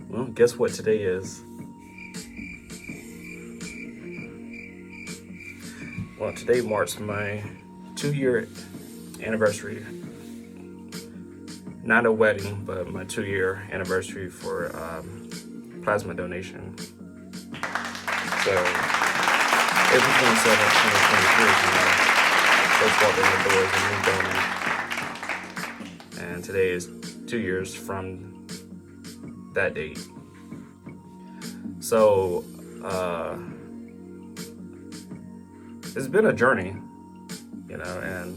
Well, guess what today is? Well, today marks my 2 year anniversary. Not a wedding, but my 2 year anniversary for plasma donation. So, April 27th, 2023, first walked in the doors and me donor. And today is 2 years from that date. So, it's been a journey, and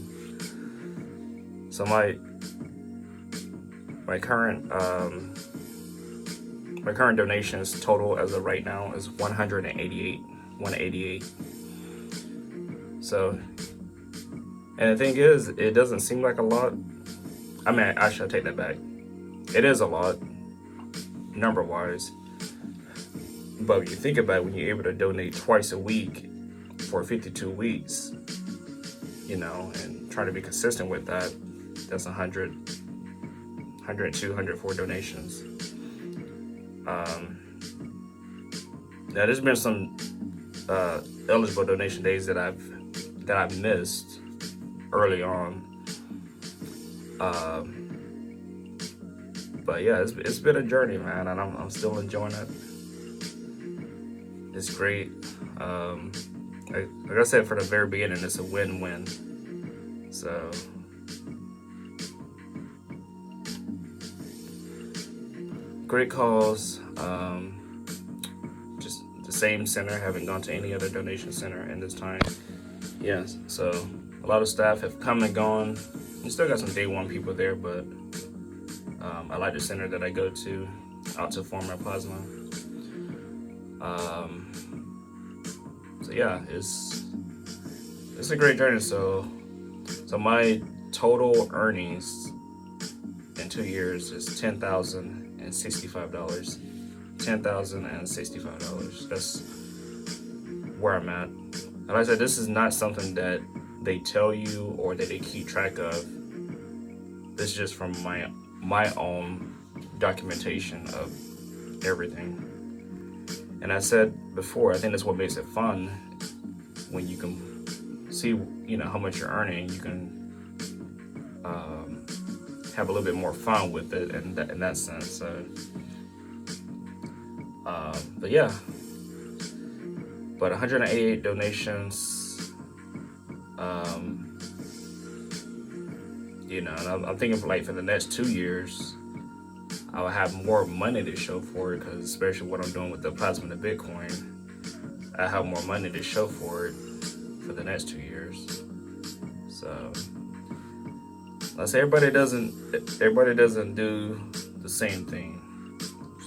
so my current donations total as of right now is 188. So, and the thing is, it doesn't seem like a lot. I mean, I should take that back. It is a lot, number wise. But when you think about it, when you're able to donate twice a week for 52 weeks, and try to be consistent with that, that's 100, 102, 104 donations. Now there's been some eligible donation days that I've missed early on. But yeah, it's been a journey, man, and I'm still enjoying it. It's great. Like I said from the very beginning, it's a win-win. So great cause. Just the same center. Haven't gone to any other donation center in this time. Yes. So a lot of staff have come and gone. We still got some day one people there, but I like the center that I go to out to form my plasma. So yeah, it's a great journey. So my total earnings in 2 years is $10,065. $10,065. That's where I'm at. And like I said, this is not something that they tell you or that they keep track of. This is just from my own documentation of everything. And I said before, I think that's what makes it fun, when you can see, how much you're earning. You can have a little bit more fun with it in that sense. So, but yeah, but 188 donations. And I'm thinking for the next 2 years, I will have more money to show for it, because especially what I'm doing with the plasma and the Bitcoin, I have more money to show for it for the next 2 years. So, I say everybody doesn't do the same thing.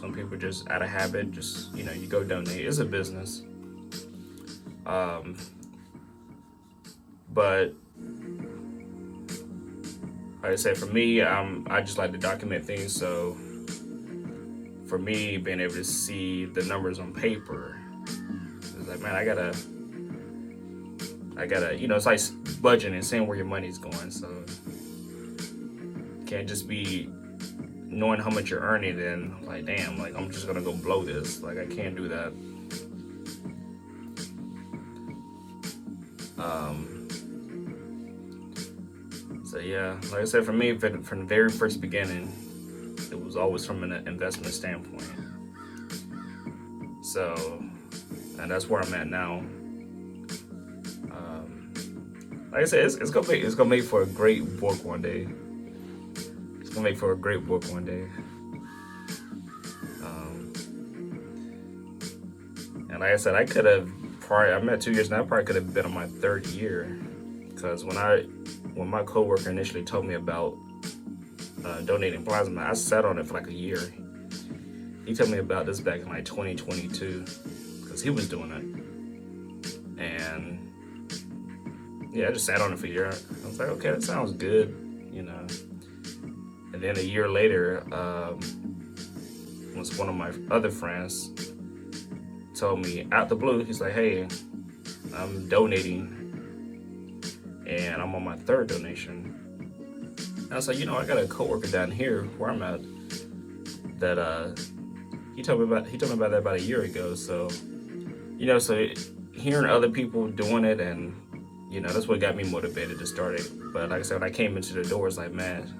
Some people just out of habit, just you go donate. It's a business. But like I said, for me, I just like to document things. So for me, being able to see the numbers on paper, it's like, man, I gotta, it's like budgeting and seeing where your money's going. So you can't just be knowing how much you're earning and like, damn, like I'm just gonna go blow this. Like, I can't do that. So yeah, like I said, for me, from the very first beginning, it was always from an investment standpoint. So, and that's where I'm at now. Like I said, it's gonna make for a great book one day. It's gonna make for a great book one day. And like I said, I could have I'm at 2 years now. I probably could have been on my third year, because when my coworker initially told me about donating plasma, I sat on it for like a year. He told me about this back in like 2022, because he was doing it, and yeah, I just sat on it for a year. I was like, okay, that sounds good, And then a year later, was one of my other friends told me out the blue. He's like, hey, I'm donating, and I'm on my third donation. And I was like, I got a coworker down here where I'm at that he told me about that about a year ago. So so hearing other people doing it, and that's what got me motivated to start it. But like I said, when I came into the door, it's like, man,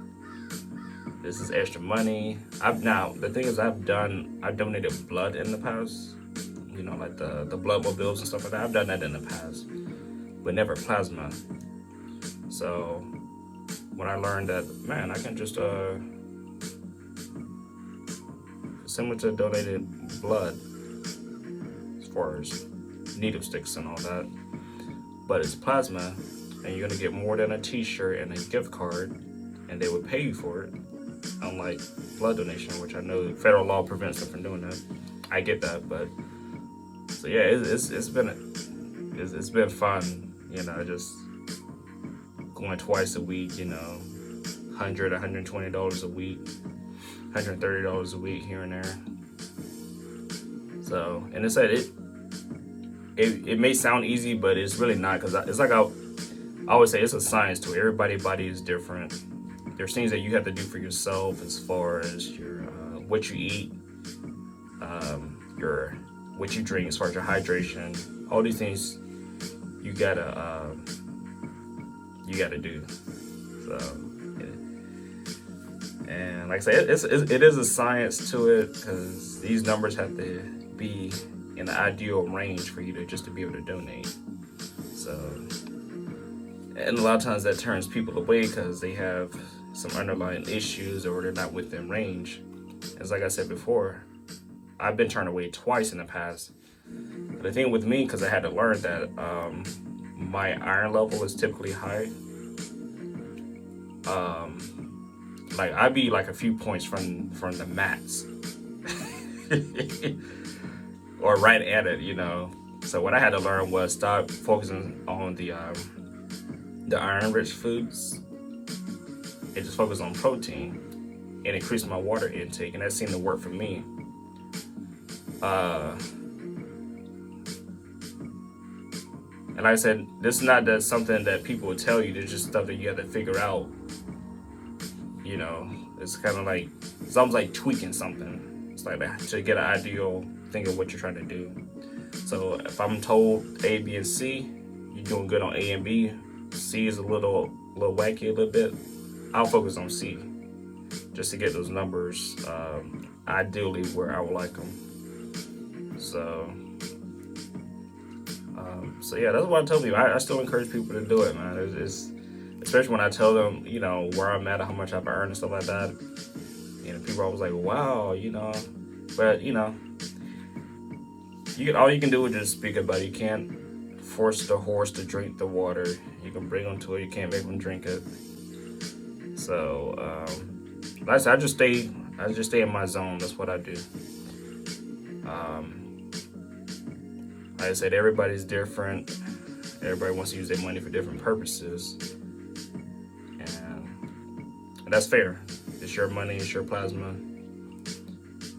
this is extra money. The thing is, I've donated blood in the past, like the blood mobiles and stuff like that. I've done that in the past, but never plasma. So when I learned that, man, I can just similar to donated blood as far as needle sticks and all that, but it's plasma, and you're gonna get more than a t-shirt and a gift card, and they would pay you for it, unlike blood donation, which I know federal law prevents them from doing that. I get that, but so yeah, it's been fun, just going twice a week, $100, $120 a week, $130 a week here and there. So, and it's that it may sound easy, but it's really not, because it's like I always say, it's a science to it. Everybody's body is different. There's things that you have to do for yourself as far as your what you eat, your what you drink, as far as your hydration. All these things you gotta do. So, and like I say, it is a science to it, because these numbers have to be in the ideal range for you to be able to donate. So, and a lot of times that turns people away because they have some underlying issues, or they're not within range. As like I said before, I've been turned away twice in the past. But the thing with me, because I had to learn that my iron level is typically high. Like I'd be like a few points from the max, or right at it, So what I had to learn was stop focusing on the iron-rich foods and just focus on protein and increase my water intake, and that seemed to work for me. And like I said, this is not something that people will tell you. There's just stuff that you have to figure out. It's kind of like, it's almost like tweaking something. It's like to get an ideal thing of what you're trying to do. So if I'm told A, B, and C, you're doing good on A and B. C is a little wacky a little bit. I'll focus on C, just to get those numbers ideally where I would like them. So yeah, that's what I tell people. I still encourage people to do it, man. It's especially when I tell them, where I'm at, how much I've earned and stuff like that. People are always like, wow, but all you can do is just speak about it. You can't force the horse to drink the water. You can bring them to it. You can't make them drink it. So, like I said, I just stay in my zone. That's what I do. Like I said, everybody's different. Everybody wants to use their money for different purposes, and that's fair. It's your money. It's your plasma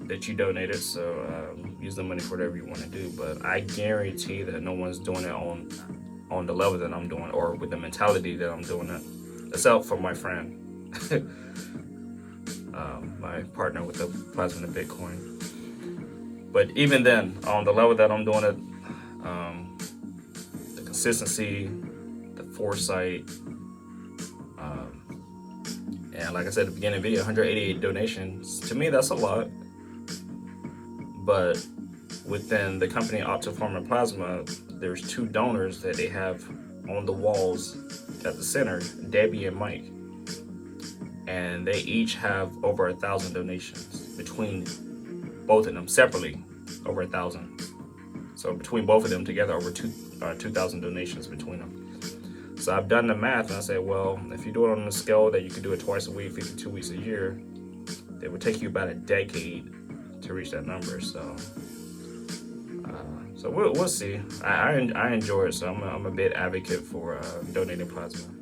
that you donated. So use the money for whatever you want to do. But I guarantee that no one's doing it on the level that I'm doing, or with the mentality that I'm doing it, except for my friend. My partner with the plasma and Bitcoin. But even then, on the level that I'm doing it, the consistency, the foresight, and like I said at the beginning of the video, 188 donations, to me that's a lot. But within the company Optipharma Plasma, there's two donors that they have on the walls at the center, Debbie and Mike. And they each have over 1,000 donations between both of them, separately over 1,000. So between both of them together, over 2,000 donations between them. So I've done the math, and I said, well, if you do it on the scale that you can do it twice a week, 52 weeks a year, it would take you about a decade to reach that number. So we'll see. I enjoy it, so I'm a big advocate for donating plasma.